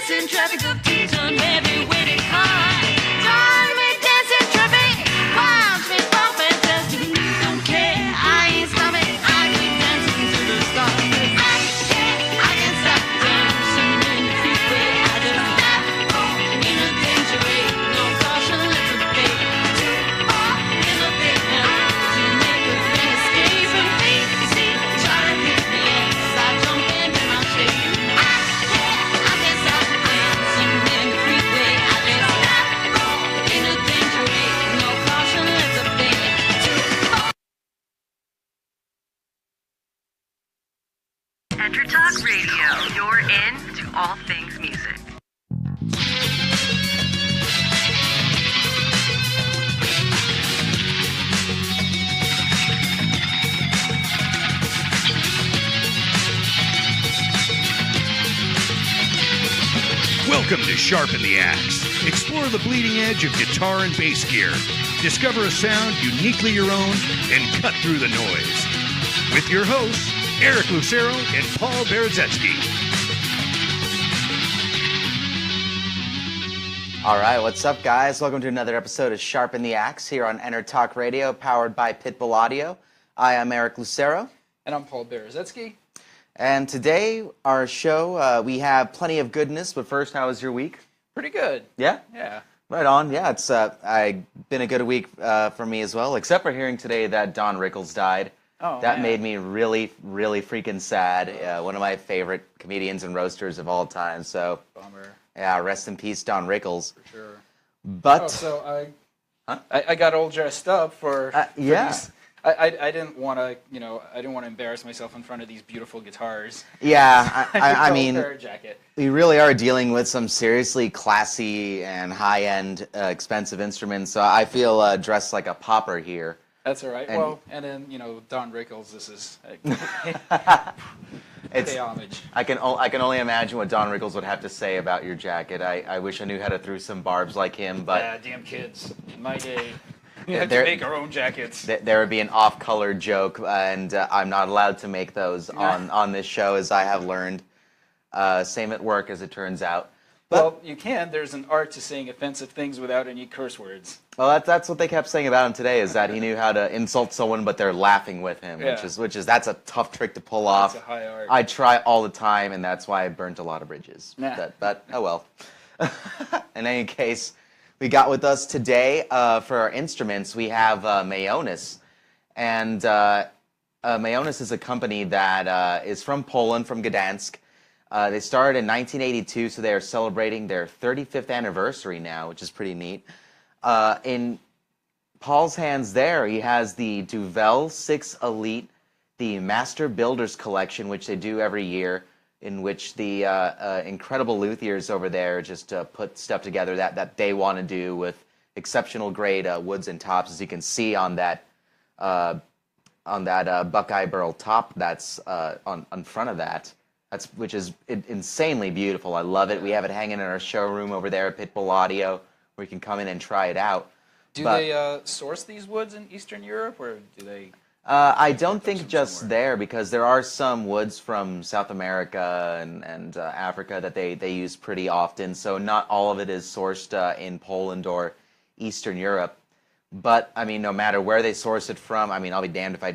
dancing traffic of Kingston, heavy weighted car. Join me dancing traffic, watch me bumping, just don't care. I ain't stopping, I keep dancing to the stars. I can't stop dancing in the freeway. I just stop in a danger rate, no caution, let's obey. Too far in the big house to make a thing escape from me. See, try to pick me up, I jump into my shape. I can't stop dancing in the freeway. I just stop in a danger rate, no caution, let's obey. Too far. EnterTalk Radio, you're in to all things music. Welcome to Sharpen the Axe. Explore the bleeding edge of guitar and bass gear. Discover a sound uniquely your own and cut through the noise. With your hosts, Eric Lucero and Paul Berezetsky. All right, what's up, guys? Welcome to another episode of Sharpen the Axe here on EnterTalk Radio, powered by Pitbull Audio. I am Eric Lucero. And I'm Paul Berezetsky. And today, our show, we have plenty of goodness, but first, how was your week? Pretty good. Yeah? Yeah. Right on. Yeah, it's been a good week for me as well, except for hearing today that Don Rickles died. Oh, that man. made me really, really freaking sad. One of my favorite comedians and roasters of all time. So, Bummer. yeah, rest in peace, Don Rickles. For sure. But Oh, so I got all dressed up for yeah. these. I didn't want to, I didn't want to embarrass myself in front of these beautiful guitars. yeah, I took mean, a jacket. we really are dealing with some seriously classy and high-end, expensive instruments. So I feel dressed like a pauper here. That's all right. And- Well, and then Don Rickles. This is It's pay homage. I can only imagine what Don Rickles would have to say about your jacket. I wish I knew how to throw some barbs like him, but Yeah, damn kids. In my day, we had There- to make our own jackets. there would be an off-color joke, and I'm not allowed to make those on this show, as I have learned. Same at work, as it turns out. Well, you can. There's an art to saying offensive things without any curse words. Well, that's what they kept saying about him today, is that he knew how to insult someone, but they're laughing with him, Yeah. which is that's a tough trick to pull off. It's a high art. I try all the time, and that's why I burnt a lot of bridges. Nah. But oh well. In any case, we got with us today for our instruments, we have Mayones. And Mayones is a company that is from Poland, from Gdansk. They started in 1982, so they are celebrating their 35th anniversary now, which is pretty neat. In Paul's hands there, he has the Duvell 6 Elite, the Master Builders Collection, which they do every year, in which the incredible luthiers over there just put stuff together that they want to do with exceptional grade woods and tops, as you can see on that Buckeye Burl top that's on front of that. Which is insanely beautiful. I love it. We have it hanging in our showroom over there at Pitbull Audio, where you can come in and try it out. Do But- they source these woods in Eastern Europe, or do they? I don't think just there, because there are some woods from South America and Africa that they use pretty often. So not all of it is sourced in Poland or Eastern Europe. But, I mean, no matter where they source it from, I mean, I'll be damned if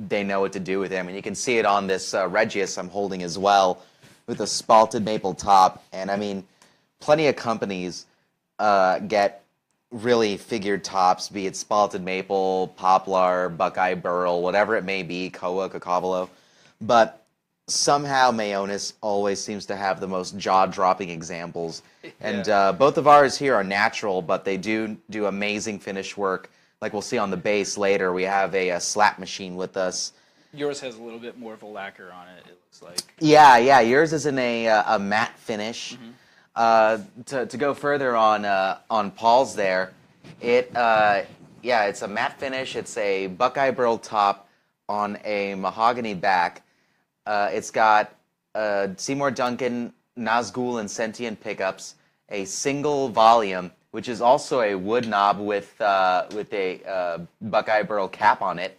they know what to do with it. I mean, you can see it on this Regius I'm holding as well, with a spalted maple top. And, I mean, plenty of companies get really figured tops, be it spalted maple, poplar, Buckeye Burl, whatever it may be, Koa, Cacavolo. But somehow Mayones always seems to have the most jaw-dropping examples. And both of ours here are natural, but they do amazing finish work. Like we'll see on the bass later, we have a slap machine with us. Yours has a little bit more of a lacquer on it. It looks like. Yeah, yours is in a matte finish. To go further on Paul's there, it's a matte finish. It's a Buckeye Burl top on a mahogany back. It's got Seymour Duncan, Nazgul, and Sentient pickups, a single volume, which is also a wood knob with a Buckeye Burl cap on it,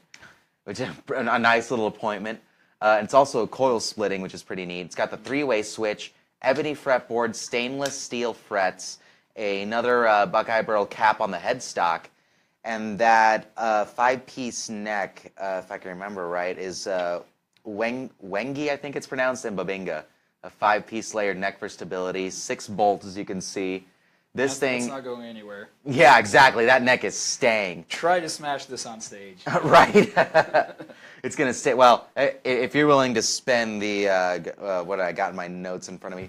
which is a nice little appointment. And it's also a coil splitting, which is pretty neat. It's got the 3-way switch ebony fretboard, stainless steel frets, another Buckeye Burl cap on the headstock, and that 5-piece neck, if I can remember right, is Wengi, I think it's pronounced, and Babinga. A 5-piece layered neck for stability, 6 bolts, as you can see. This thing... It's not going anywhere. Yeah, exactly. That neck is staying. Try to smash this on stage. Right. It's going to stay. Well, if you're willing to spend the, what I got in my notes in front of me,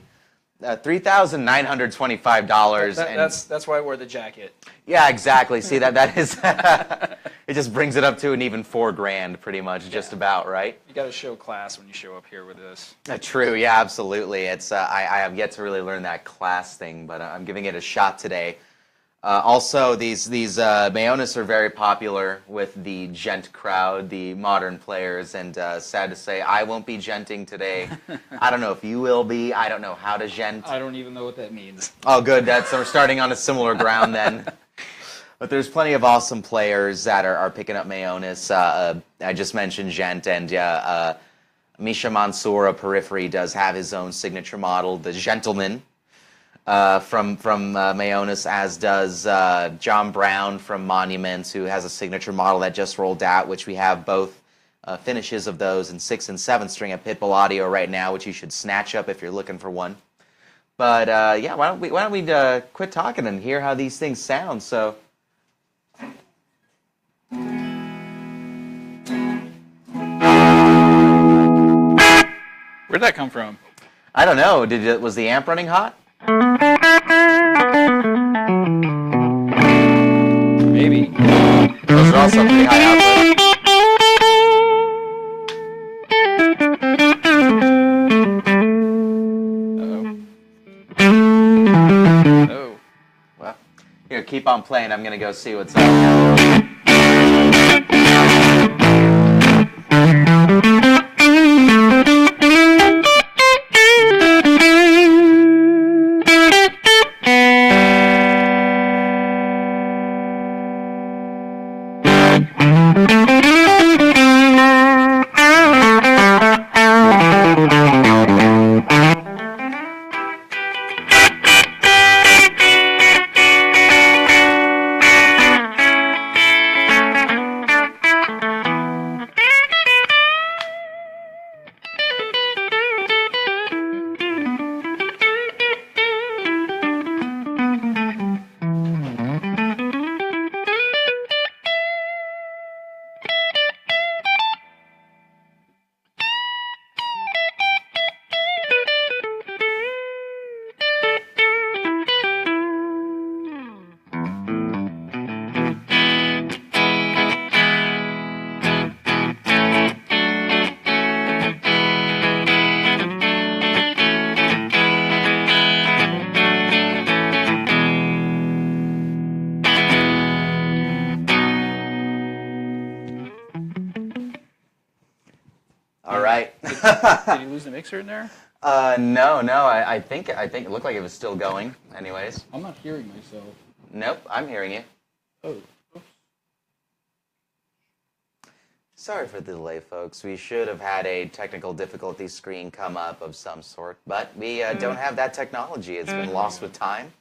$3,925. That's why I wore the jacket. Yeah, exactly. See, that is, it just brings it up to an even $4,000 pretty much, just about, right? You got to show class when you show up here with this. True, yeah, absolutely. It's I have yet to really learn that class thing, but I'm giving it a shot today. Also, these Mayones are very popular with the gent crowd, the modern players, and sad to say, I won't be genting today. I don't know if you will be. I don't know how to gent. I don't even know what that means. Oh, good. We're starting on a similar ground then. But there's plenty of awesome players that are picking up Mayones. I just mentioned gent, and Misha Mansour of Periphery does have his own signature model, the Gentleman. From Mayones, as does John Brown from Monuments, who has a signature model that just rolled out, which we have both finishes of those in 6 and 7 string at Pitbull Audio right now, which you should snatch up if you're looking for one. But yeah, why don't we quit talking and hear how these things sound? So. Where'd that come from? I don't know. Was the amp running hot? Maybe. Those are also pretty high output. Oh. Well, here, keep on playing. I'm gonna go see what's up. Did you lose the mixer in there? No. I think it looked like it was still going. Anyways. I'm not hearing myself. Nope, I'm hearing you. Oh. Sorry for the delay, folks. We should have had a technical difficulty screen come up of some sort, but we don't have that technology. It's been lost with time.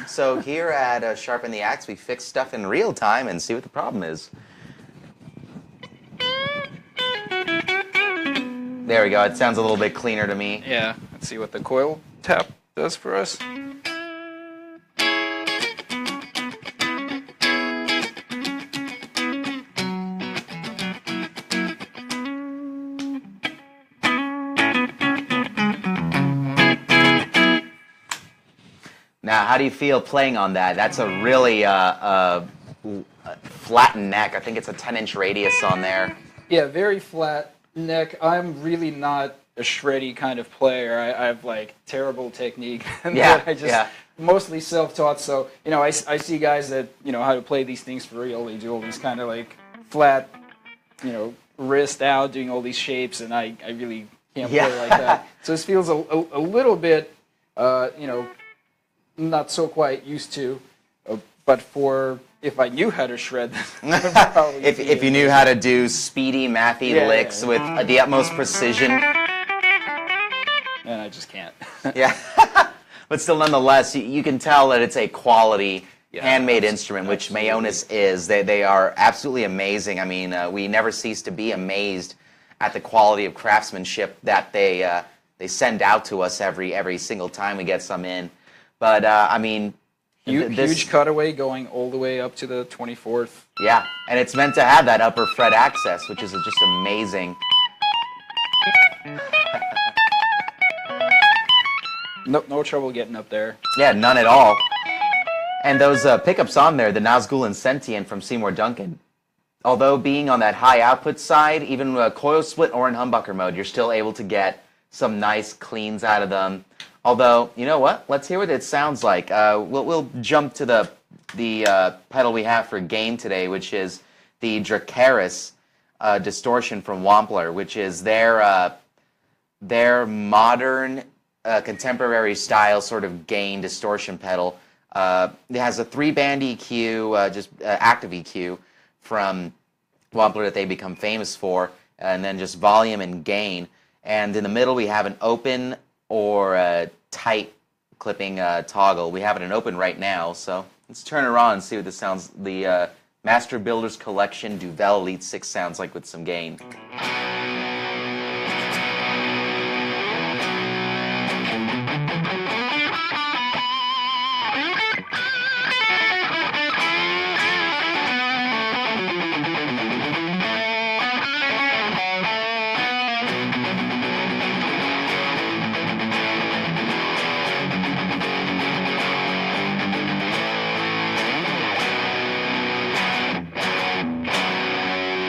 So here at Sharpen the Axe, we fix stuff in real time and see what the problem is. There we go. It sounds a little bit cleaner to me. Yeah. Let's see what the coil tap does for us. Now, how do you feel playing on that? That's a really flattened neck. I think it's a 10-inch radius on there. Yeah, very flat neck. I'm really not a shreddy kind of player. I have like terrible technique. And Yeah, I just yeah. mostly self-taught. So, you know, I see guys that, you know, how to play these things for real. They do all these kind of like flat, you know, wrist out, doing all these shapes, and I really can't Yeah. play like that. So this feels a little bit, you know, not so quite used to, but for if I knew how to shred, probably if you knew how to do speedy, mathy licks with the utmost precision. and I just can't. Yeah. but still, nonetheless, you can tell that it's a quality Yeah, handmade instrument, which Mayones is. They are absolutely amazing. I mean, we never cease to be amazed at the quality of craftsmanship that they send out to us every single time we get some in. But I mean, Huge cutaway going all the way up to the 24th. Yeah, and it's meant to have that upper fret access, which is just amazing. No trouble getting up there. Yeah, none at all. And those pickups on there, the Nazgul and Sentient from Seymour Duncan, although being on that high output side, even coil split or in humbucker mode, you're still able to get some nice cleans out of them. Although, you know what? Let's hear what it sounds like. We'll jump to the pedal we have for gain today, which is the Dracarys Distortion from Wampler, which is their modern, contemporary style sort of gain distortion pedal. It has a 3-band EQ, just active EQ from Wampler that they become famous for, and then just volume and gain. And in the middle, we have an open or a tight clipping toggle. We have it in open right now, so let's turn it on and see what this sounds. The Master Builders Collection Duvell Elite 6 sounds like with some gain.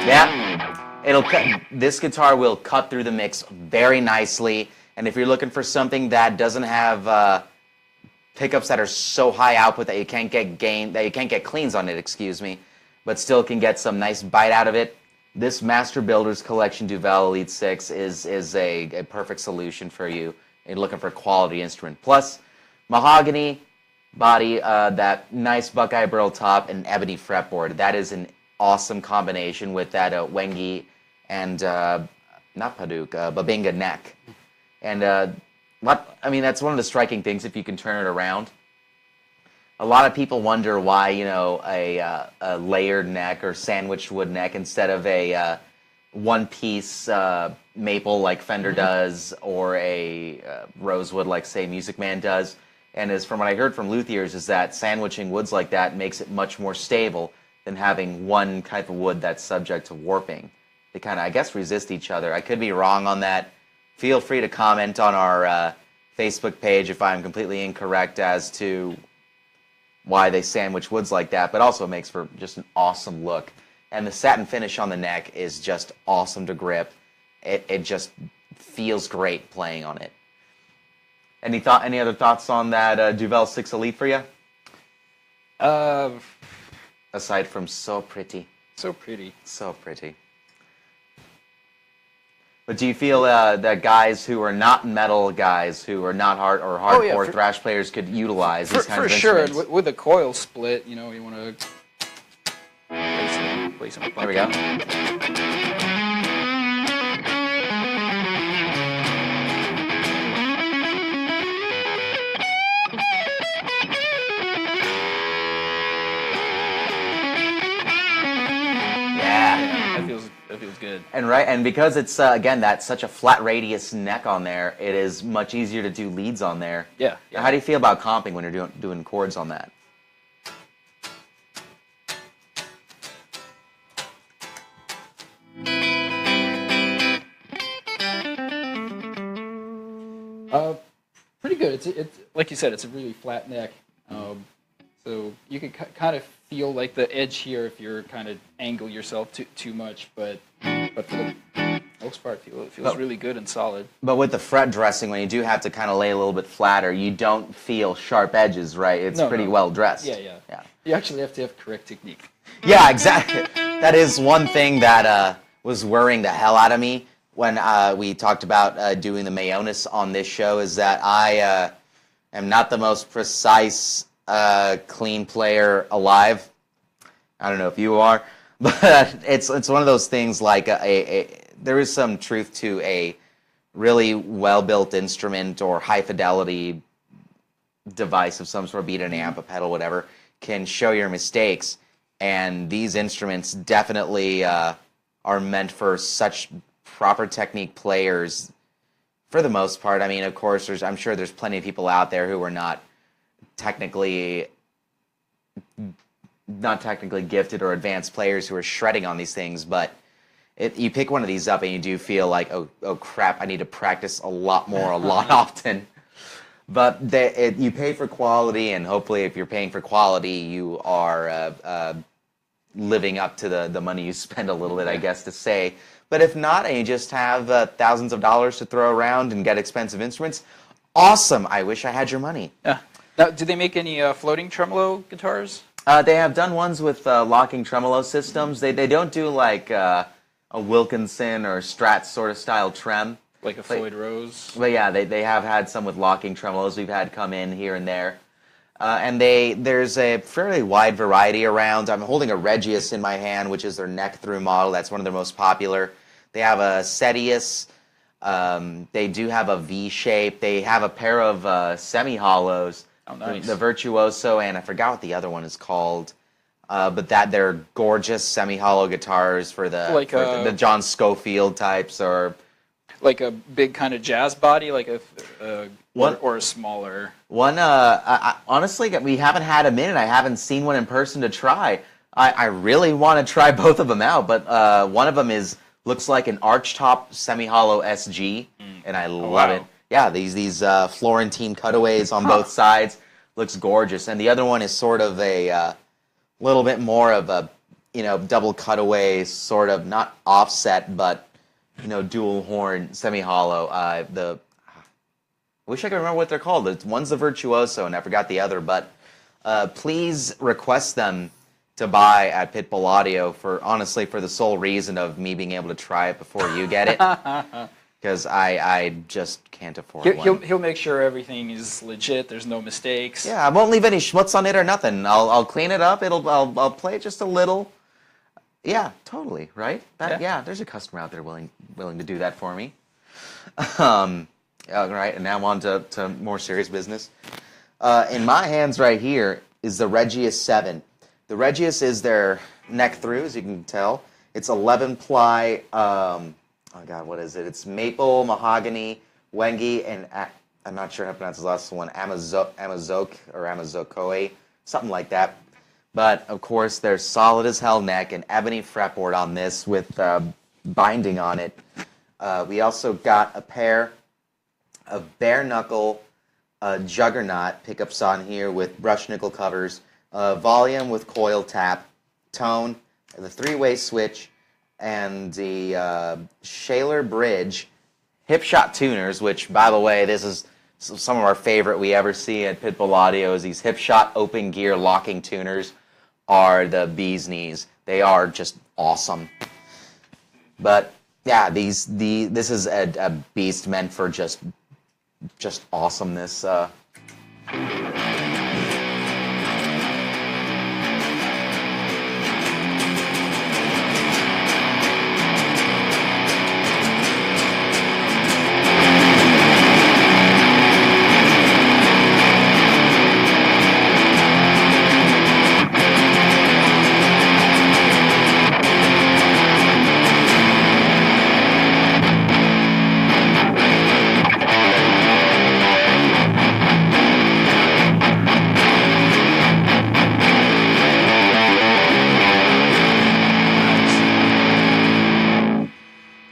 Yeah, this guitar will cut through the mix very nicely, and if you're looking for something that doesn't have pickups that are so high output that you can't get gain, that you can't get cleans on it, excuse me, but still can get some nice bite out of it, this Master Builders Collection Duvell Elite 6 is a perfect solution for you in looking for a quality instrument. Plus, mahogany body, that nice Buckeye Burl top, and ebony fretboard. That is an awesome combination with that Wengi and not Paduk, Babinga neck. And I mean, that's one of the striking things if you can turn it around. A lot of people wonder why, you know, a layered neck or sandwiched wood neck instead of a one-piece maple like Fender does, or a rosewood like, say, Music Man does. And as from what I heard from luthiers is that sandwiching woods like that makes it much more stable than having one type of wood that's subject to warping. They kind of, I guess, resist each other. I could be wrong on that. Feel free to comment on our Facebook page if I'm completely incorrect as to why they sandwich woods like that, but also it makes for just an awesome look. And the satin finish on the neck is just awesome to grip. It just feels great playing on it. Any other thoughts on that Duvell 6 Elite for you? Aside from so pretty. So pretty. So pretty. But do you feel that guys who are not metal guys, who are not hardcore thrash players could utilize these kinds of instruments? For sure. With a coil split, you know, you want to play some. There we go. That feels good. And because it's again that's such a flat radius neck on there, it is much easier to do leads on there. Yeah. How do you feel about comping when you're doing chords on that? Pretty good. It's like you said, it's a really flat neck. So you can kind of feel like the edge here if you're kind of angle yourself too much, but for the most part, it feels really good and solid. But with the fret dressing, when you do have to kind of lay a little bit flatter, you don't feel sharp edges, right? It's pretty well dressed. Yeah. You actually have to have correct technique. Yeah, exactly. That is one thing that was worrying the hell out of me when we talked about doing the Mayones on this show, is that I am not the most precise clean player alive. I don't know if you are, but it's one of those things like there is some truth to a really well-built instrument or high fidelity device of some sort, be it an amp, a pedal, whatever, can show your mistakes. And these instruments definitely are meant for such proper technique players for the most part. I mean, of course, I'm sure there's plenty of people out there who are not technically gifted or advanced players who are shredding on these things, but you pick one of these up and you do feel like, oh crap, I need to practice a lot more, a lot often. But you pay for quality, and hopefully if you're paying for quality, you are living up to the money you spend a little bit, I guess to say. But if not, and you just have thousands of dollars to throw around and get expensive instruments, awesome. I wish I had your money. Yeah. Now, do they make any floating tremolo guitars? They have done ones with locking tremolo systems. They don't do like a Wilkinson or Strat sort of style trem. Like a Floyd Rose? But yeah, they have had some with locking tremolos we've had come in here and there. And there's a fairly wide variety around. I'm holding a Regius in my hand, which is their neck-through model. That's one of their most popular. They have a Setius. They do have a V-shape. They have a pair of semi-hollows. Oh, nice. The Virtuoso, and I forgot what the other one is called. But they're gorgeous semi-hollow guitars for the John Scofield types, or like a big kind of jazz body, like or a smaller one. Honestly, we haven't had them in, and I haven't seen one in person to try. I really want to try both of them out, but one of them looks like an archtop semi-hollow SG, and I love it. Yeah, these Florentine cutaways on both sides, looks gorgeous, and the other one is sort of a little bit more of a double cutaway, sort of not offset, but dual horn semi-hollow. I wish I could remember what they're called. One's the Virtuoso, and I forgot the other. But please request them to buy at Pitbull Audio for the sole reason of me being able to try it before you get it, because I just can't afford one. He'll make sure everything is legit. There's no mistakes. Yeah, I won't leave any schmutz on it or nothing. I'll clean it up. I'll play it just a little. Yeah, totally, right? Yeah, there's a customer out there willing to do that for me. All right, and now I'm on to more serious business. In my hands right here is the Regius 7. The Regius is their neck through, as you can tell. It's 11-ply, what is it? It's maple, mahogany, Wengi, and I'm not sure how to pronounce the last one, Amazoke or Amazokoe, something like that. But, of course, they're solid as hell neck, and ebony fretboard on this with binding on it. We also got a pair of bare knuckle juggernaut pickups on here with brushed nickel covers, volume with coil tap, tone, the three-way switch, and the Shaler Bridge hip shot tuners, which, by the way, this is some of our favorite we ever see at Pitbull Audio, is these hip shot open gear locking tuners are the bee's knees. They are just awesome. But yeah, this is a beast meant for just awesomeness.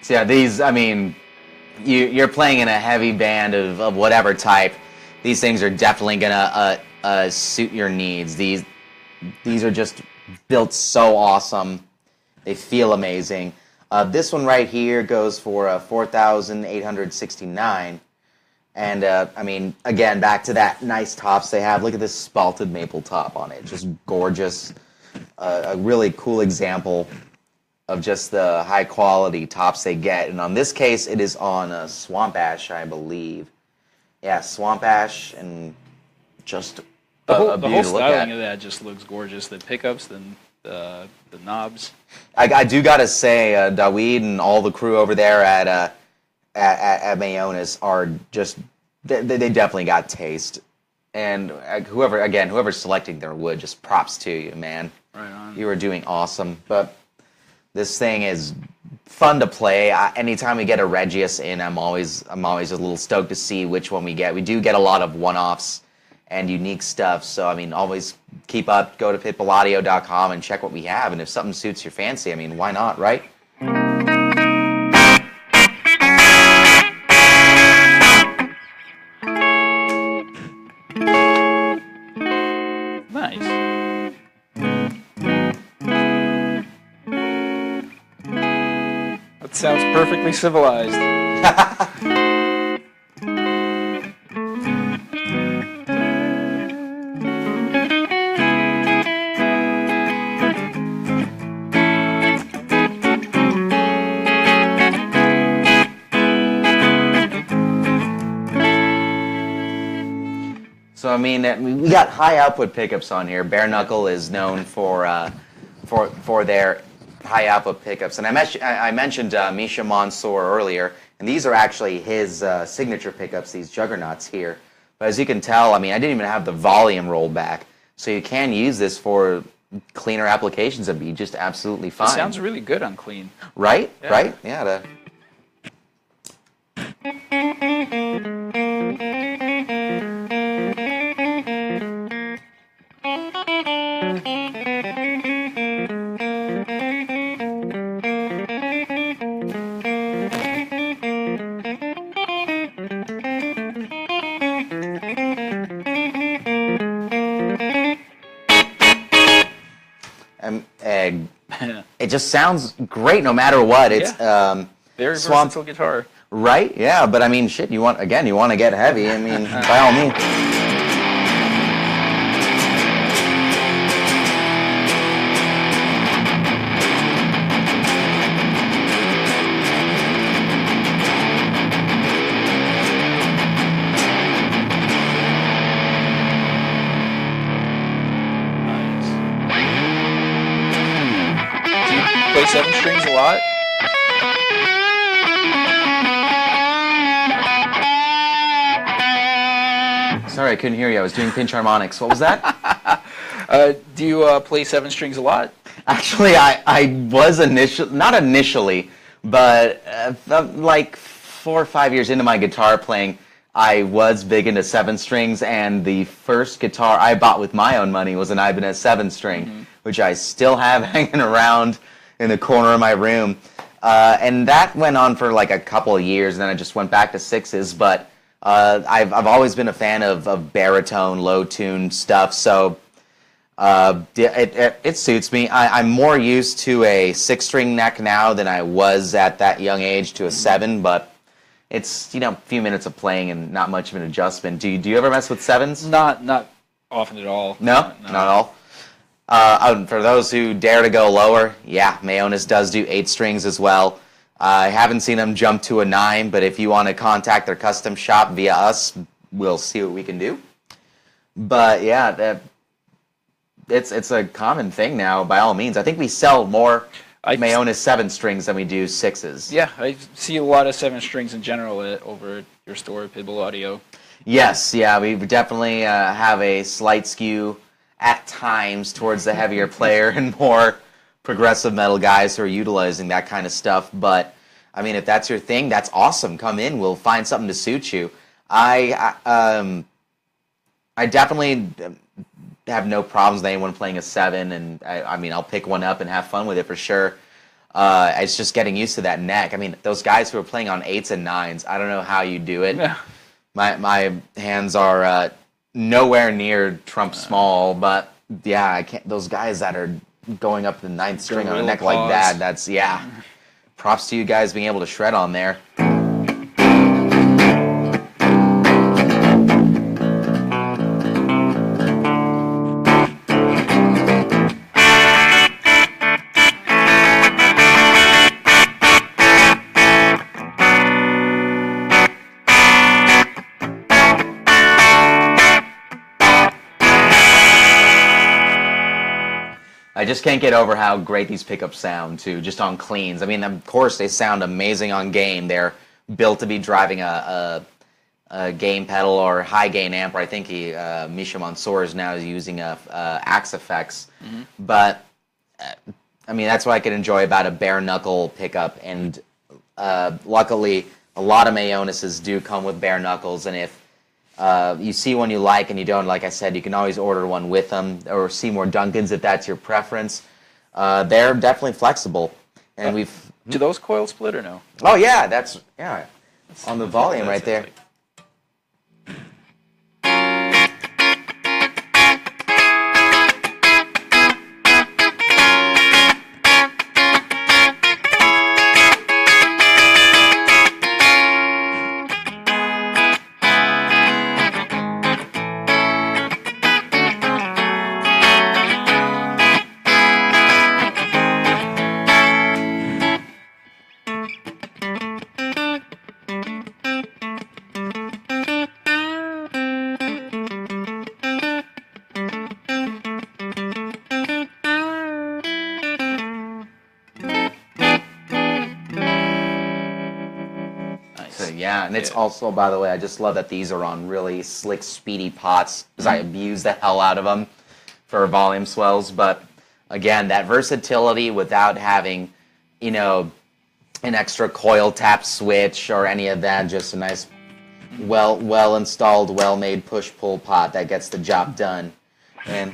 Yeah, these, I mean, you're playing in a heavy band of whatever type. These things are definitely gonna suit your needs. These are just built so awesome. They feel amazing. This one right here goes for $4,869. And I mean, again, back to that nice tops they have. Look at this spalted maple top on it. Just gorgeous. A really cool example of just the high quality tops they get. And on this case, it is on Swamp Ash, I believe. Yeah, Swamp Ash, and just the whole beauty to look styling at. of that just looks gorgeous. The pickups, the knobs. I do gotta say, Daweed and all the crew over there at Mayones are just, they definitely got taste. And whoever's selecting their wood, just props to you, man. Right on. You are doing awesome. But this thing is fun to play. Anytime we get a Regius in, I'm always a little stoked to see which one we get. We do get a lot of one-offs and unique stuff. So I mean, always keep up. Go to pitbullaudio.com and check what we have. And if something suits your fancy, I mean, why not, right? Nice. That sounds perfectly civilized. So I mean, we got high output pickups on here. Bare Knuckle is known for their high output pickups, and I mentioned Misha Mansour earlier, and these are actually his signature pickups. These juggernauts here, but as you can tell, I mean, I didn't even have the volume rolled back, so you can use this for cleaner applications and be just absolutely fine. It sounds really good on clean. Right? Yeah. Right? Yeah. It just sounds great no matter what. It's very Swamp, versatile guitar. right? Yeah, but I mean, shit. You want to get heavy? I mean, by all means. Play 7 strings a lot? Sorry, I couldn't hear you. I was doing pinch harmonics. What was that? Do you play 7 strings a lot? Actually, I was not initially, but like 4 or 5 years into my guitar playing, I was big into 7 strings, and the first guitar I bought with my own money was an Ibanez 7-string, which I still have hanging around in the corner of my room. And that went on for like a couple of years, and then I just went back to 6s, but I've always been a fan of baritone, low-tuned stuff, so it suits me. I'm more used to a 6-string neck now than I was at that young age to a 7, but it's, a few minutes of playing and not much of an adjustment. Do you ever mess with 7s? Not often at all. No, not at all. For those who dare to go lower, yeah, Mayones does do 8 strings as well. I haven't seen them jump to a 9, but if you want to contact their custom shop via us, we'll see what we can do. But yeah, it's a common thing now, by all means. I think we sell more Mayones 7 strings than we do 6s. Yeah, I see a lot of 7 strings in general over at your store, Pitbull Audio. Yes, yeah, we definitely have a slight skew at times towards the heavier player and more progressive metal guys who are utilizing that kind of stuff. But I mean, if that's your thing, that's awesome. Come in, we'll find something to suit you. I definitely have no problems with anyone playing a 7, and I mean, I'll pick one up and have fun with it for sure. It's just getting used to that neck. I mean, those guys who are playing on 8s and 9s, I don't know how you do it. Yeah. My hands are nowhere near Trump small, but yeah, I can't. Those guys that are going up the 9th string on a neck like that, that's, yeah. Props to you guys being able to shred on there. I just can't get over how great these pickups sound, too, just on cleans. I mean, of course, they sound amazing on gain. They're built to be driving a gain pedal or high gain amp. I think Misha Mansour is now using Axe Effects, but I mean that's what I could enjoy about a bare knuckle pickup. And luckily, a lot of Mayoneses do come with bare knuckles, and if you see one you like and you don't, like I said, you can always order one with them, or Seymour Duncans if that's your preference. They're definitely flexible, and Do those coils split or no? Oh yeah, that's on the volume right there. And it's also, by the way, I just love that these are on really slick, speedy pots, because I abuse the hell out of them for volume swells. But again, that versatility without having, you know, an extra coil tap switch or any of that, just a nice, well installed, well made push pull pot that gets the job done. And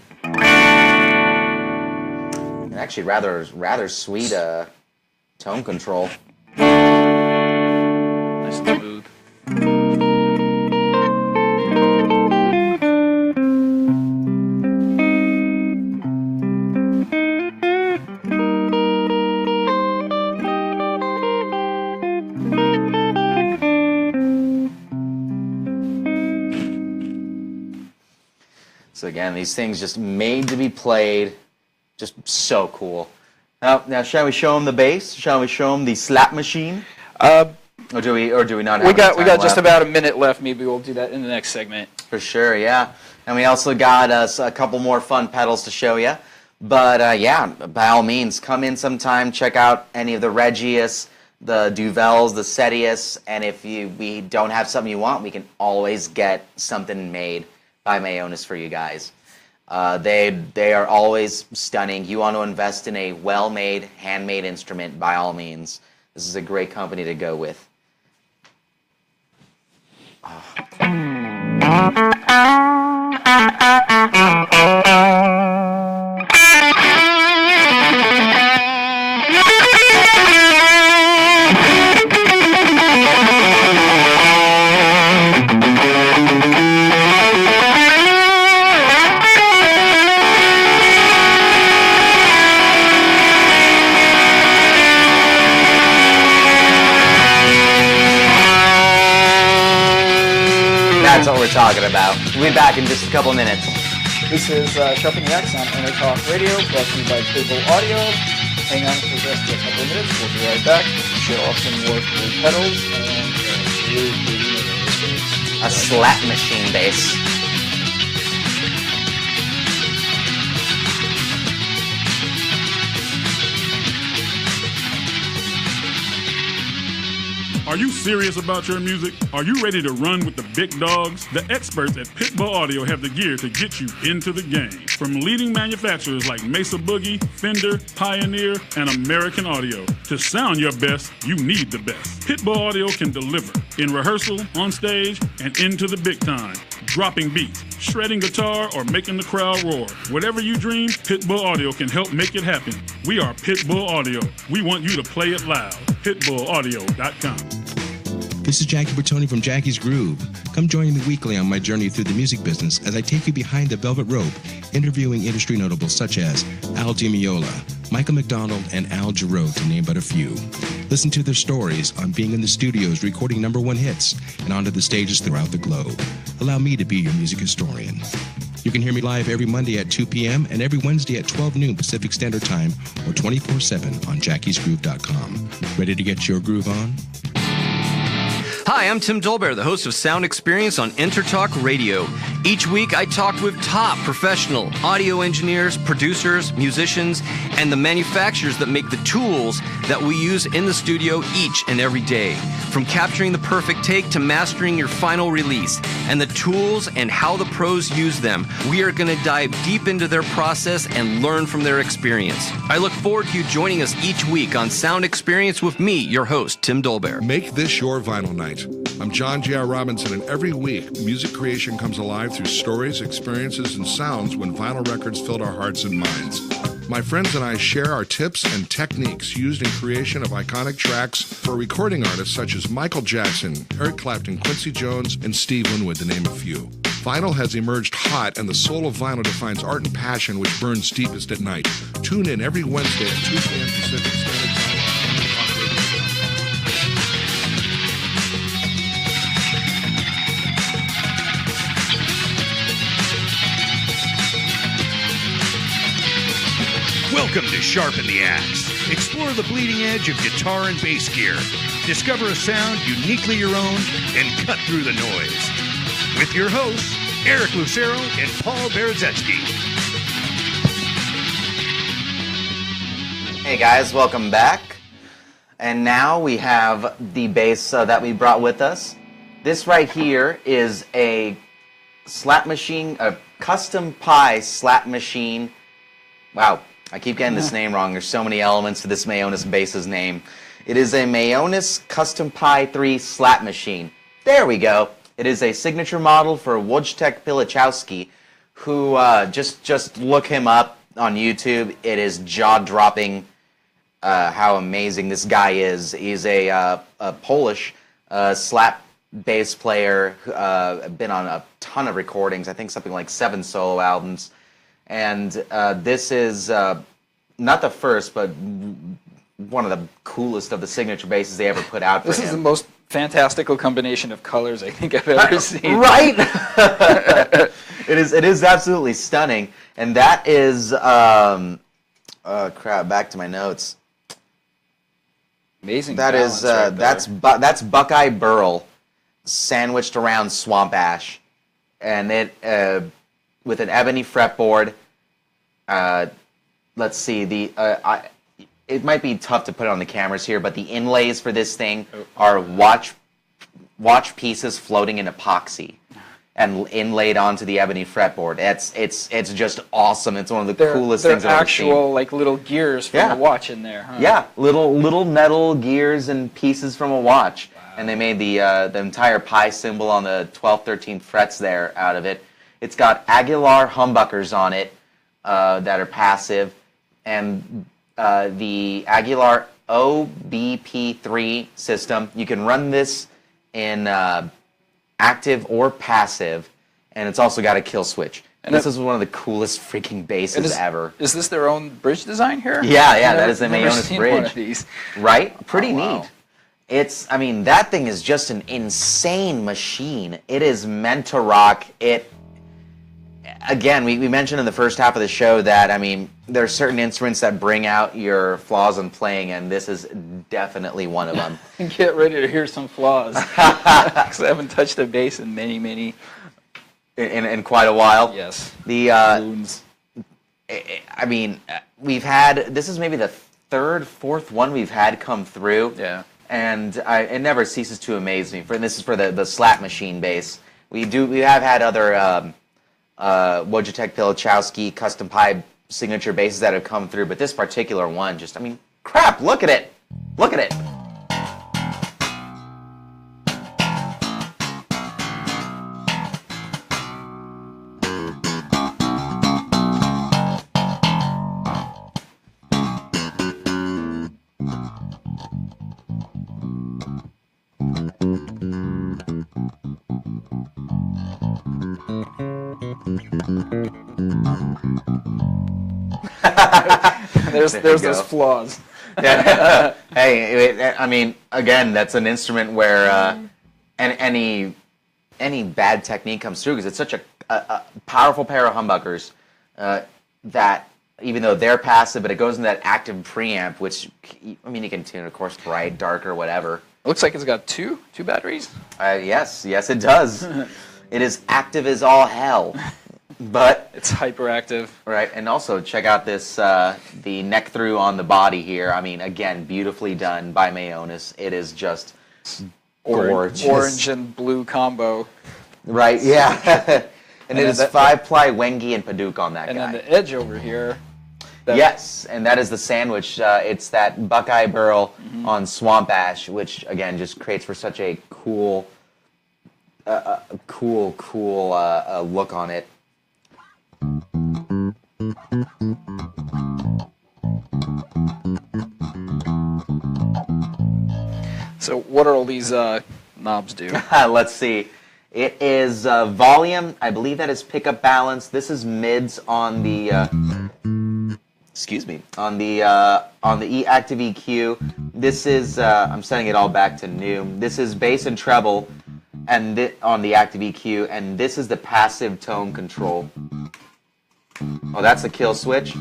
actually rather sweet tone control. Nice and smooth. So again, these things just made to be played, just so cool. Now, shall we show them the bass? Shall we show them the slap machine? Or do we not have We got left? just about a minute left. Maybe we'll do that in the next segment. For sure, yeah. And we also got us a couple more fun pedals to show you. But yeah, by all means, come in sometime, check out any of the Regius, the Duvells, the Setius, and if we don't have something you want, we can always get something made by Mayones for you guys. They are always stunning. You want to invest in a well-made, handmade instrument, by all means. This is a great company to go with. That's what we're talking about. We'll be back in just a couple minutes. This is Sharpen the Axe on EnterTalk Radio, brought to you by Pitbull Audio. Hang on for just a couple of minutes. We'll be right back. Show off some more cool pedals and a slap machine bass. Are you serious about your music? Are you ready to run with the big dogs? The experts at Pitbull Audio have the gear to get you into the game. From leading manufacturers like Mesa Boogie, Fender, Pioneer, and American Audio. To sound your best, you need the best. Pitbull Audio can deliver in rehearsal, on stage, and into the big time. Dropping beats, shredding guitar, or making the crowd roar. Whatever you dream, Pitbull Audio can help make it happen. We are Pitbull Audio. We want you to play it loud. PitbullAudio.com. This is Jackie Bertoni from Jackie's Groove. Come join me weekly on my journey through the music business as I take you behind the velvet rope, interviewing industry notables such as Al Di Meola, Michael McDonald, and Al Jarreau, to name but a few. Listen to their stories on being in the studios recording #1 hits and onto the stages throughout the globe. Allow me to be your music historian. You can hear me live every Monday at 2 p.m. and every Wednesday at 12 noon Pacific Standard Time or 24/7 on jackiesgroove.com. Ready to get your groove on? Hi, I'm Tim Dolbear, the host of Sound Experience on EnterTalk Radio. Each week, I talked with top professional audio engineers, producers, musicians, and the manufacturers that make the tools that we use in the studio each and every day. From capturing the perfect take to mastering your final release, and the tools and how the pros use them, we are going to dive deep into their process and learn from their experience. I look forward to you joining us each week on Sound Experience with me, your host, Tim Dolbear. Make this your vinyl night. I'm John G.R. Robinson, and every week, music creation comes alive through stories, experiences, and sounds when vinyl records filled our hearts and minds. My friends and I share our tips and techniques used in creation of iconic tracks for recording artists such as Michael Jackson, Eric Clapton, Quincy Jones, and Steve Winwood, to name a few. Vinyl has emerged hot, and the soul of vinyl defines art and passion which burns deepest at night. Tune in every Wednesday at 2 p.m. Pacific Standard Time. Welcome to Sharpen the Axe. Explore the bleeding edge of guitar and bass gear. Discover a sound uniquely your own and cut through the noise. With your hosts, Eric Lucero and Paul Berezetsky. Hey guys, welcome back. And now we have the bass that we brought with us. This right here is a slap machine, a custom pie slap machine. Wow. I keep getting this name wrong. There's so many elements to this Mayones bass's name. It is a Mayones Custom Pi 3 slap machine. There we go. It is a signature model for Wojtek Pilichowski, who just look him up on YouTube. It is jaw-dropping how amazing this guy is. He's a Polish slap bass player, been on a ton of recordings. I think something like 7 solo albums. And this is not the first, but one of the coolest of the signature basses they ever put out for This is the most fantastical combination of colors I think I've ever seen. Right? It is absolutely stunning. And that is, crap, back to my notes. Amazing. That is, that's Buckeye Burl sandwiched around swamp ash. And it... with an ebony fretboard. Let's see, it might be tough to put it on the cameras here, but the inlays for this thing are watch pieces floating in epoxy and inlaid onto the ebony fretboard. It's just awesome. It's one of the coolest things I've ever seen. They're actual like little gears from a watch in there, huh? Yeah, little metal gears and pieces from a watch. Wow. And they made the entire pi symbol on the 12th, 13th frets there out of it. It's got Aguilar humbuckers on it that are passive, and the Aguilar OBP3 system. You can run this in active or passive, and it's also got a kill switch. And this is one of the coolest freaking basses ever. Is this their own bridge design here? Yeah, that is the Mayones bridge. One of these. Right? Pretty neat. It's, I mean, that thing is just an insane machine. It is meant to rock. Again, we mentioned in the first half of the show that, I mean, there are certain instruments that bring out your flaws in playing, and this is definitely one of them. Get ready to hear some flaws. Because I haven't touched a bass in many... In quite a while. Yes. I mean, we've had, this is maybe the third, fourth one we've had come through. Yeah. And it never ceases to amaze me. This is for the slap machine bass. We have had other... Wojtek Pilichowski custom pi signature basses that have come through, but this particular one just, I mean, crap, look at it! Look at it! There's those flaws. Yeah. Hey, I mean, again, that's an instrument where any bad technique comes through because it's such a powerful pair of humbuckers that even though they're passive, but it goes in that active preamp, which, I mean, you can tune, of course, bright, dark, or whatever. It looks like it's got two batteries. Yes, it does. It is active as all hell. But It's hyperactive. right, and also check out this the neck through on the body here. I mean, again, beautifully done by Mayones. It is just gorgeous. Orange and blue combo. Right, yeah. And it then is that- 5-ply Wengi and Paduk on that And guy. then the edge over here. Yes, and that is the sandwich. It's that Buckeye Burl on Swamp Ash, which again just creates for such a cool, look on it. So what are all these knobs do? Let's see. It is volume. I believe that is pickup balance. This is mids on the. Excuse me. On the active EQ. This is. I'm setting it all back to new. This is bass and treble, and on the active EQ, and this is the passive tone control. Oh, that's a kill switch.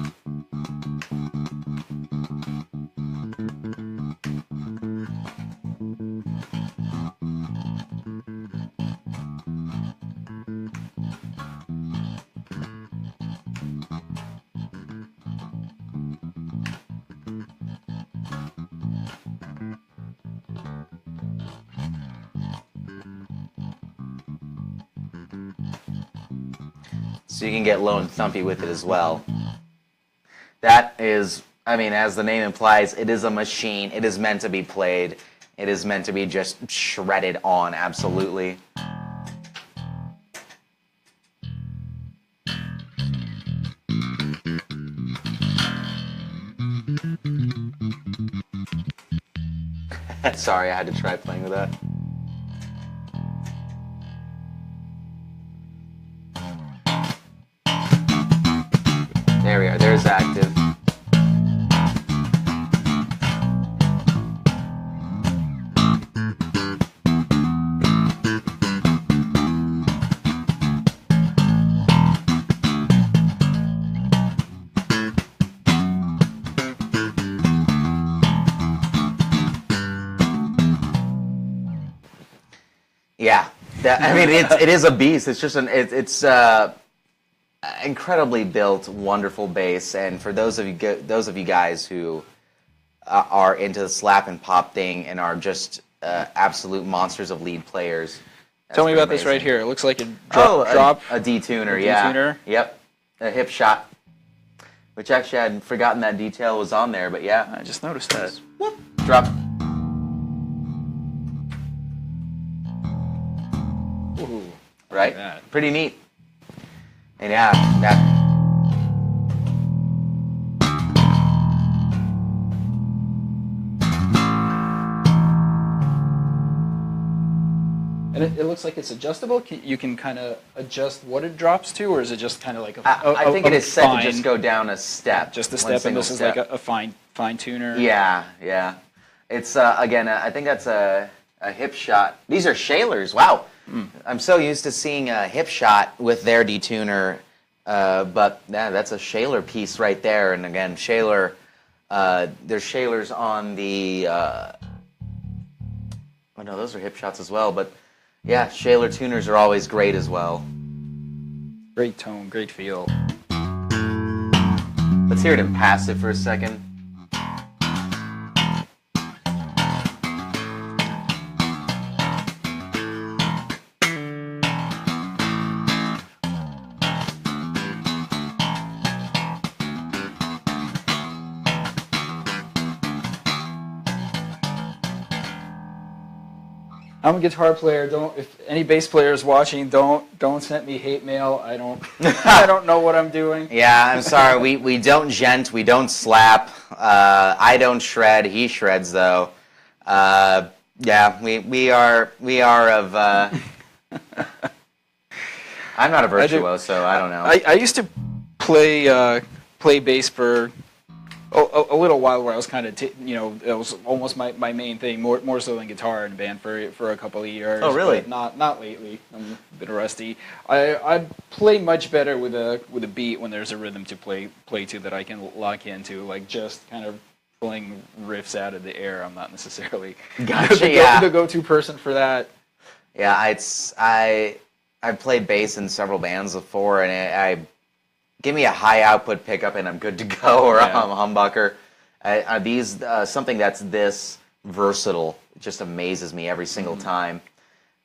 So you can get low and thumpy with it as well. That is, I mean, as the name implies, it is a machine. It is meant to be played. It is meant to be just shredded on, absolutely. Sorry, I had to try playing with that. There we are, there's active. Yeah, I mean, it is a beast. It's just it's incredibly built, wonderful bass. And for those of you guys who are into the slap and pop thing and are just absolute monsters of lead players, Tell me about this right here. It looks like a drop. A detuner, A yeah. detuner? Yep, a hip shot. Which actually I had forgotten that detail was on there, but yeah. I just noticed that. Whoop, drop. Ooh, Right? like that. Pretty neat. And yeah, that. And it looks like it's adjustable. You can kind of adjust what it drops to, or is it just kind of like a I think it is set fine, to just go down a step. just a one step, and single this is step. like a fine tuner. Yeah, yeah. It's again. I think that's a hip shot. These are Shalers. Wow. I'm so used to seeing a hip shot with their detuner, but yeah, that's a Shaler piece right there. And again, Shaler. There's Shalers on the. Oh no, those are hip shots as well. But yeah, Shaler tuners are always great as well. Great tone, great feel. Let's hear it in passive for a second. I'm a guitar player. If any bass player is watching, don't send me hate mail. I don't know what I'm doing. Yeah, I'm sorry. We don't gent. We don't slap. I don't shred. He shreds though. Yeah, we are of. I'm not a virtuoso. I don't know. I used to play bass for a little while, where I was kind of it was almost my main thing, more so than guitar in band for a couple of years. Oh, really? But not lately. I'm a bit rusty. I play much better with a beat when there's a rhythm to play to that I can lock into, like just kind of pulling riffs out of the air. I'm not necessarily Gotcha, yeah. the go-to person for that. Yeah, I I've played bass in several bands before, and I give me a high output pickup and I'm good to go, or I'm a humbucker. Something that's this versatile just amazes me every single time.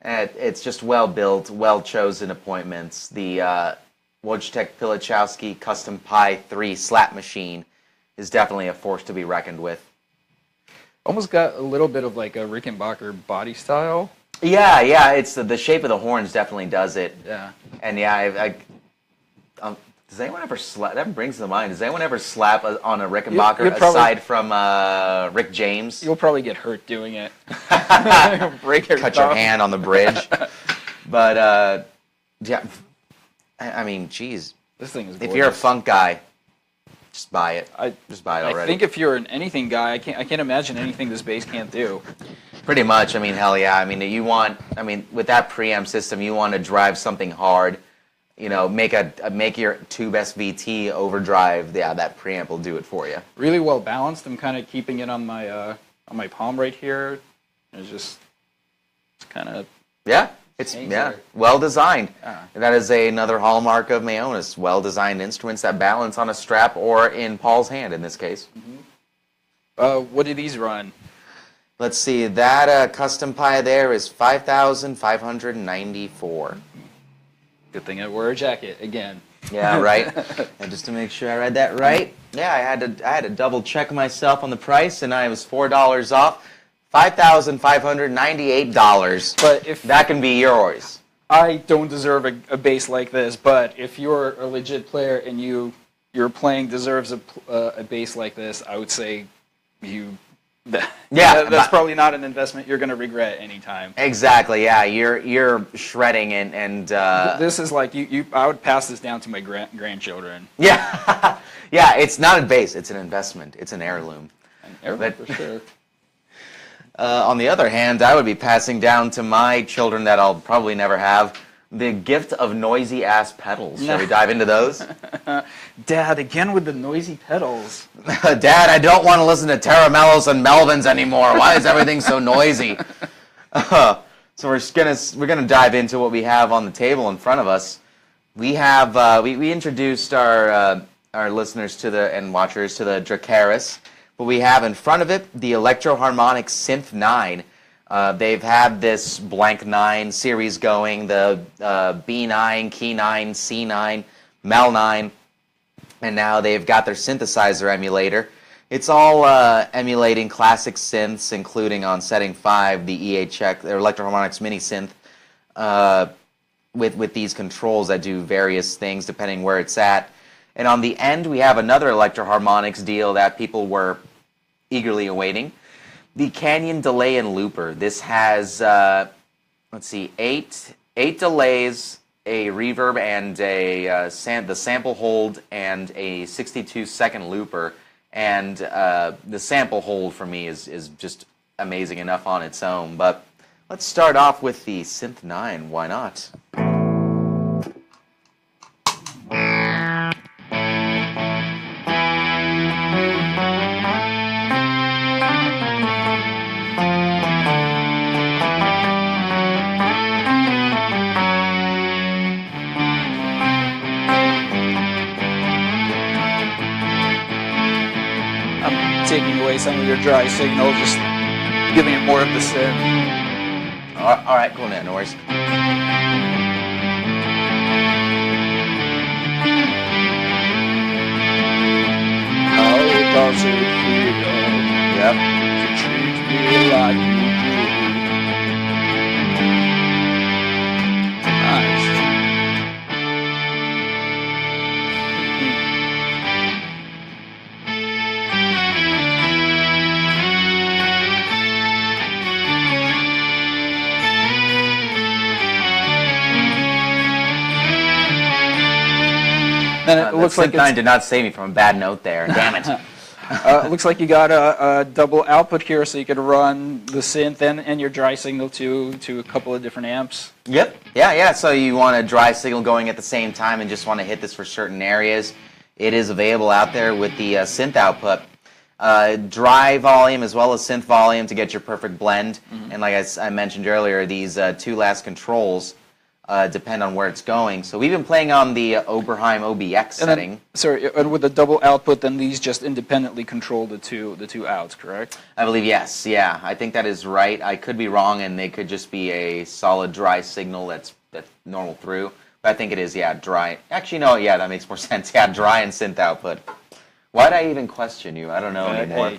And it's just well built, well chosen appointments. The Wojtek Pilichowski Custom Pi 3 slap machine is definitely a force to be reckoned with. Almost got a little bit of like a Rickenbacker body style. Yeah, it's the shape of the horns definitely does it. Yeah. And yeah, does anyone ever slap? That brings to mind. Does anyone ever slap on a Rickenbacker aside from Rick James? You'll probably get hurt doing it. Cut your hand on the bridge. But yeah, I mean, geez. This thing is gorgeous. If you're a funk guy, just buy it. Just buy it already. I think if you're an anything guy, I can't imagine anything this bass can't do. Pretty much. I mean, hell yeah. I mean, with that preamp system, you want to drive something hard. You know, make your tube SVT overdrive. Yeah, that preamp will do it for you. Really well balanced. I'm kind of keeping it on my palm right here. It's kind of it's well designed. That is another hallmark of Mayones. Well designed instruments that balance on a strap or in Paul's hand in this case. What do these run? Let's see. That custom Pi there is $5,594. Good thing I wore a jacket again. Yeah, right. And just to make sure I read that right, yeah, I had to double check myself on the price, and I was $4 off, $5,598. But if that can be yours, I don't deserve a bass like this. But if you're a legit player and your playing deserves a bass like this, I would say that's probably not an investment you're going to regret anytime. Exactly. Yeah, you're shredding and this is like I would pass this down to my grandchildren. Yeah, yeah. It's not a bass. It's an investment. It's an heirloom. An heirloom for sure. On the other hand, I would be passing down to my children that I'll probably never have the gift of noisy ass pedals. Shall we dive into those? Dad, again with the noisy pedals. Dad, I don't want to listen to Teramellos and Melvins anymore. Why is everything so noisy? So we're gonna dive into what we have on the table in front of us. We have we introduced our listeners and watchers to the Dracarys, but we have in front of it the Electro-Harmonix Synth 9. They've had this Blank 9 series going, the B9, Key 9, C9, Mel 9, and now they've got their synthesizer emulator. It's all emulating classic synths, including on setting 5, the EHX, their Electro-Harmonix Mini Synth, with these controls that do various things depending where it's at. And on the end, we have another Electro-Harmonix deal that people were eagerly awaiting. The Canyon Delay and Looper. This has, let's see, eight delays, a reverb, and the sample hold, and a 62-second looper. And the sample hold for me is just amazing enough on its own. But let's start off with the Synth 9. Why not? Taking away some of your dry signal, just giving it more of the synth. All right, cool, no worries. How does it feel? Yep. To treat me like you do. Nice. And it looks like Synth 9 did not save me from a bad note there. Damn it. It looks like you got a double output here, so you could run the synth and your dry signal to a couple of different amps. Yep. Yeah. So you want a dry signal going at the same time and just want to hit this for certain areas. It is available out there with the synth output. Dry volume as well as synth volume to get your perfect blend. And like I mentioned earlier, these two last controls depend on where it's going. So we've been playing on the Oberheim OBX setting. And with the double output, then these just independently control the two outs, correct? I believe yes. Yeah, I think that is right. I could be wrong, and they could just be a solid dry signal that's normal through. But I think it is, yeah, dry. Actually, no, yeah, that makes more sense. Yeah, dry and synth output. Why'd I even question you? I don't know anymore.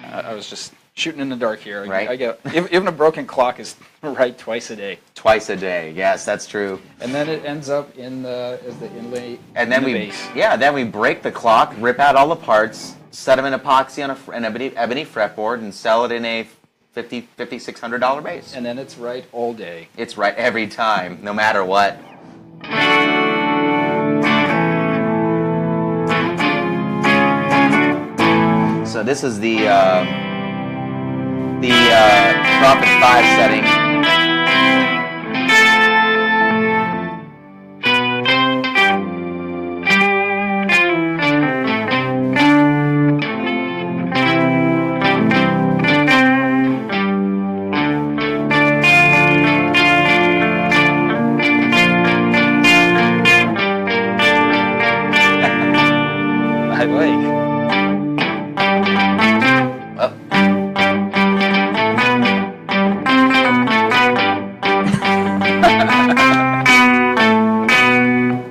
I was just shooting in the dark here. Right. I get even a broken clock is right twice a day. Twice a day. Yes, that's true. And then it ends up in the inlay. And then in the we bass. then we break the clock, rip out all the parts, set them in epoxy on an ebony fretboard, and sell it in a $5,600 bass. And then it's right all day. It's right every time, no matter what. So this is the Prophet 5 setting.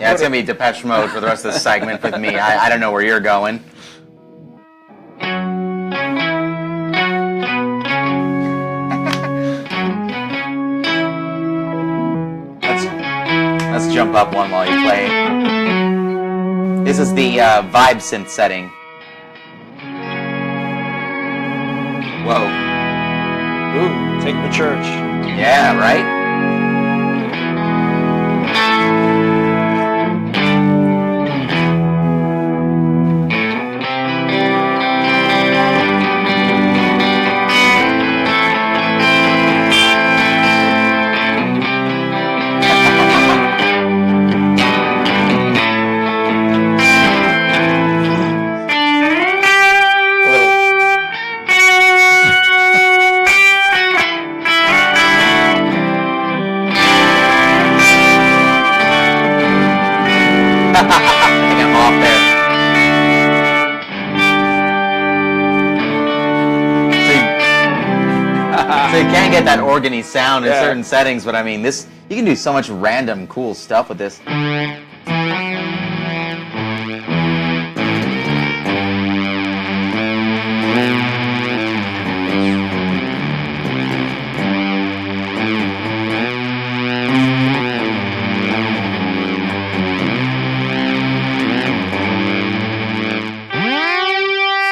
It's going to be Depeche Mode for the rest of the segment with me. I don't know where you're going. Let's jump up one while you play. This is the vibe synth setting. Whoa. Ooh, take me to church. Yeah, right? So you can get that organy sound in certain settings, but I mean, this you can do so much random cool stuff with this.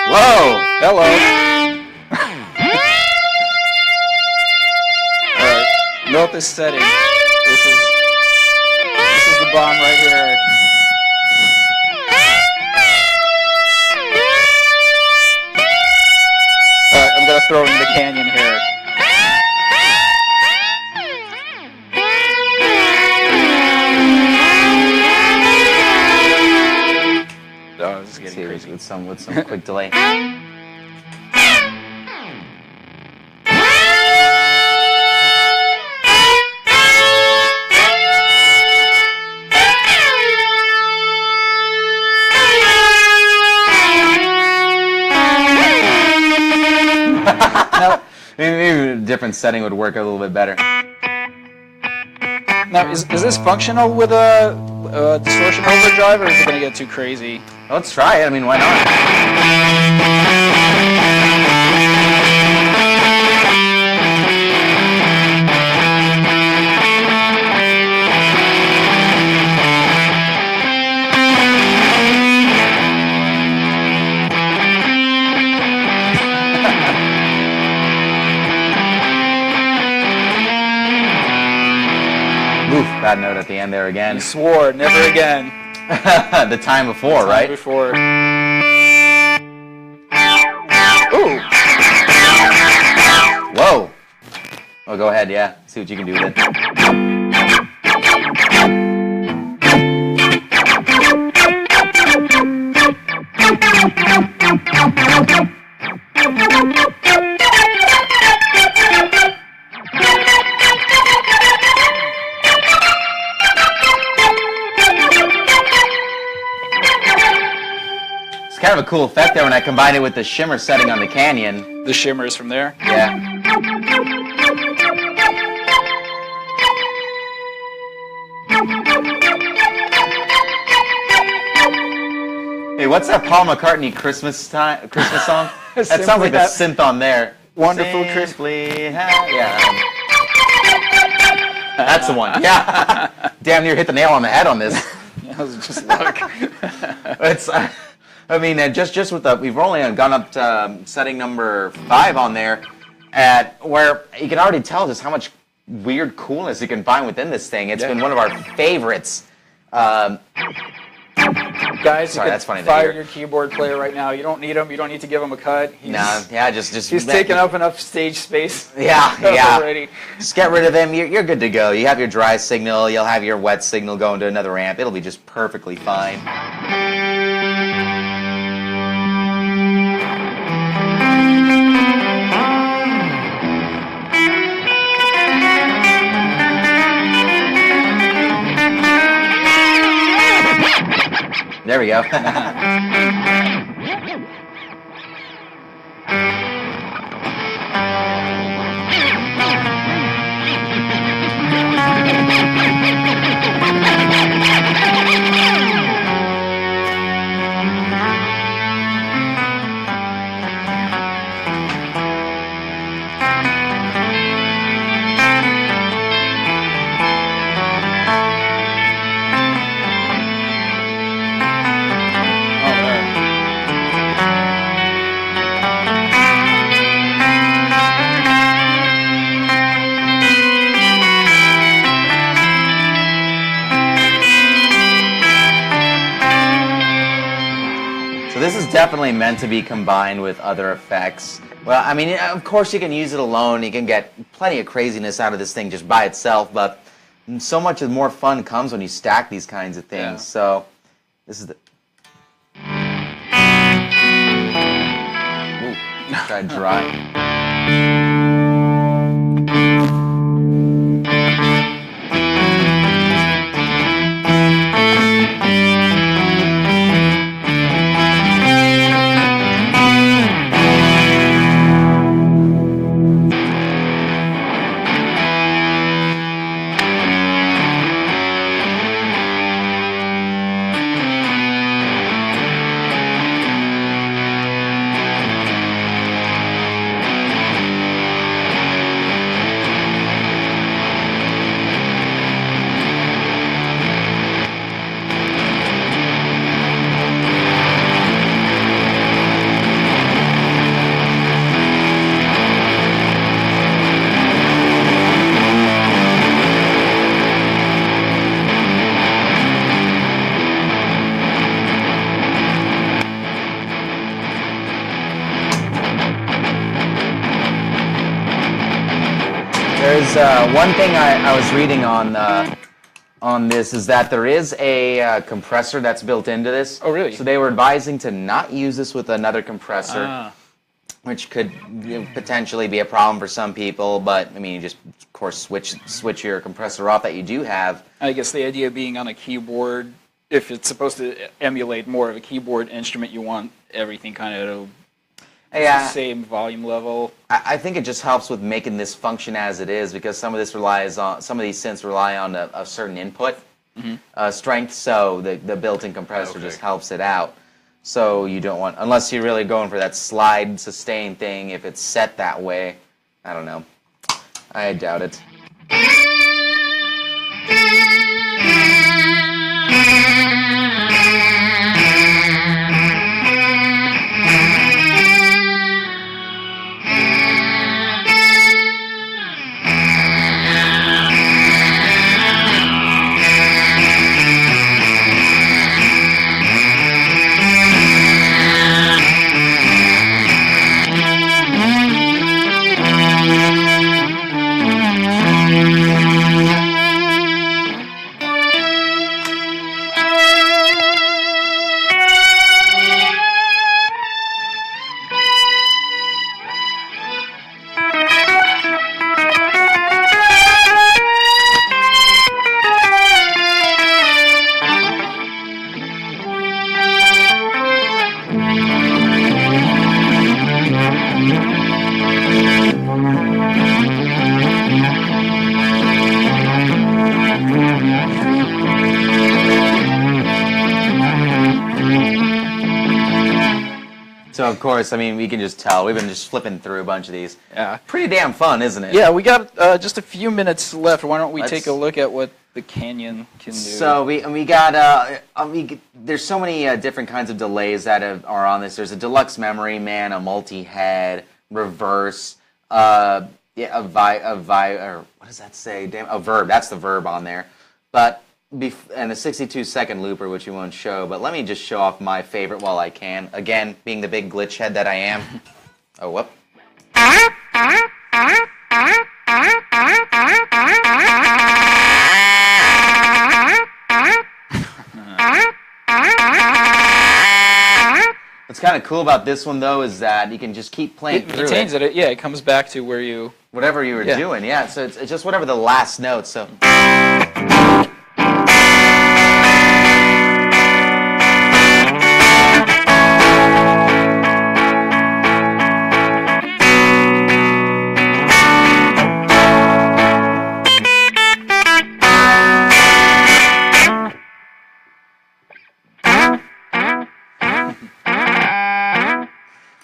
Whoa! Hello. Note this setting. This is the bomb right here. I'm gonna throw in the canyon here. Oh, this is getting crazy. With some quick delay. Maybe a different setting would work a little bit better. Now, is this functional with a distortion overdrive, or is it going to get too crazy? Let's try it. I mean, why not? Oof, bad note at the end there again. You swore, never again. The time before, right? Before. Ooh. Whoa. Oh, go ahead, yeah. See what you can do with it. It's kind of a cool effect there when I combine it with the shimmer setting on the canyon. The shimmer is from there. Yeah. Hey, what's that Paul McCartney Christmas song? That sounds like the synth on there. Wonderful Crisply. Yeah. That's the one. Yeah. Damn near hit the nail on the head on this. That was just luck. It's. I mean, just with the, we've only gone up to setting number 5 on there, at where you can already tell just how much weird coolness you can find within this thing. It's been one of our favorites. Guys, sorry, that's funny to fire hear. your keyboard player right now. You don't need him. You don't need to give him a cut. He's taking up enough stage space. Yeah. Already. Just get rid of him. You're good to go. You have your dry signal. You'll have your wet signal going to another amp. It'll be just perfectly fine. There we go. This is definitely meant to be combined with other effects. Well, I mean, of course you can use it alone. You can get plenty of craziness out of this thing just by itself, but so much more fun comes when you stack these kinds of things. Yeah. So, this is the... Ooh, try dry. There's one thing I was reading on this is that there is a compressor that's built into this. Oh, really? So they were advising to not use this with another compressor, which could potentially be a problem for some people. But I mean, you just of course switch your compressor off that you do have. I guess the idea being on a keyboard, if it's supposed to emulate more of a keyboard instrument, you want everything kind of the same volume level. I think it just helps with making this function as it is, because some of these synths rely on a certain input strength, so the built-in compressor just helps it out. So you don't want, unless you're really going for that slide sustain thing, if it's set that way, I don't know. I doubt it. So of course, I mean, we can just tell. We've been just flipping through a bunch of these. Yeah. Pretty damn fun, isn't it? Yeah, we got just a few minutes left. Why don't we take a look at what the Canyon can do? So we got there's so many different kinds of delays that are on this. There's a deluxe memory man, a multi-head, reverse, or what does that say? Damn, a verb. That's the verb on there. But and a 62-second looper, which we won't show. But let me just show off my favorite while I can. Again, being the big glitch head that I am. Oh, whoop. What's kind of cool about this one, though, is that you can just keep playing It through maintains it. it. Yeah, it comes back to where you... Whatever you were doing, yeah. So it's just whatever the last note, so...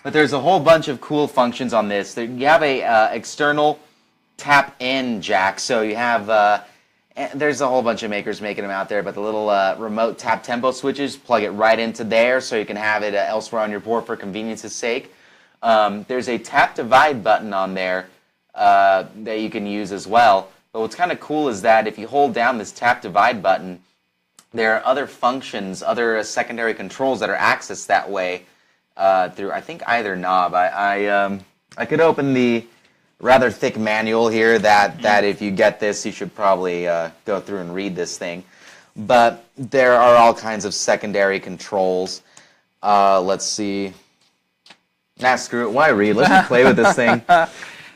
But there's a whole bunch of cool functions on this. You have a external tap-in jack, so you have, there's a whole bunch of makers making them out there, but the little remote tap tempo switches, plug it right into there so you can have it elsewhere on your board for convenience's sake. There's a tap divide button on there that you can use as well. But what's kind of cool is that if you hold down this tap divide button, there are other functions, other secondary controls that are accessed that way. Through, I think, either knob. I could open the rather thick manual here that if you get this, you should probably go through and read this thing. But there are all kinds of secondary controls. Let's see. Nah, screw it. Why read? Let's just play with this thing.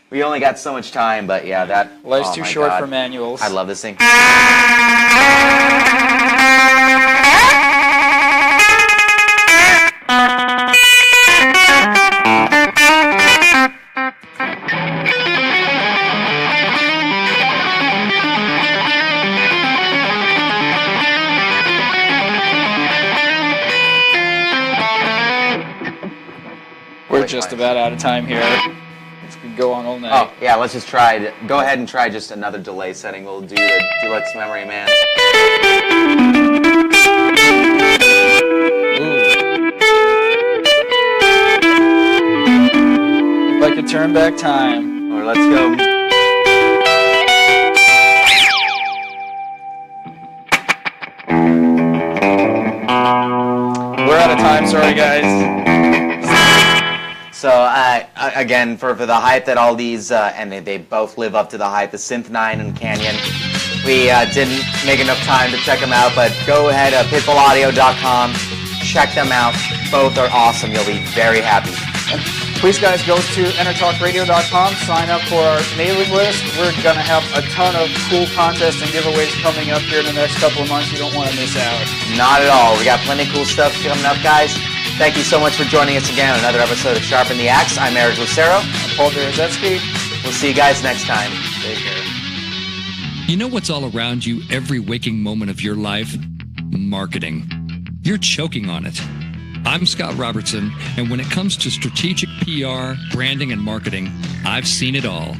We only got so much time, but yeah, that... Life's oh too my short God. for manuals. I love this thing. We're just about out of time here. This could go on all night. Oh, yeah, let's just try. Go ahead and try just another delay setting. We'll do the Deluxe Memory Man. I'd like to turn back time. Or let's go. We're out of time, sorry guys. So, again, for the hype that all these, and they both live up to the hype, the Synth 9 and Canyon, we didn't make enough time to check them out, but go ahead, pitbullaudio.com, check them out. Both are awesome. You'll be very happy. And please, guys, go to EnterTalkRadio.com, sign up for our mailing list. We're going to have a ton of cool contests and giveaways coming up here in the next couple of months. You don't want to miss out. Not at all. We got plenty of cool stuff coming up, guys. Thank you so much for joining us again on another episode of Sharpen the Axe. I'm Eric Lucero. I'm Paul Berezetsky. We'll see you guys next time. Take care. You know what's all around you every waking moment of your life? Marketing. You're choking on it. I'm Scott Robertson, and when it comes to strategic PR, branding, and marketing, I've seen it all.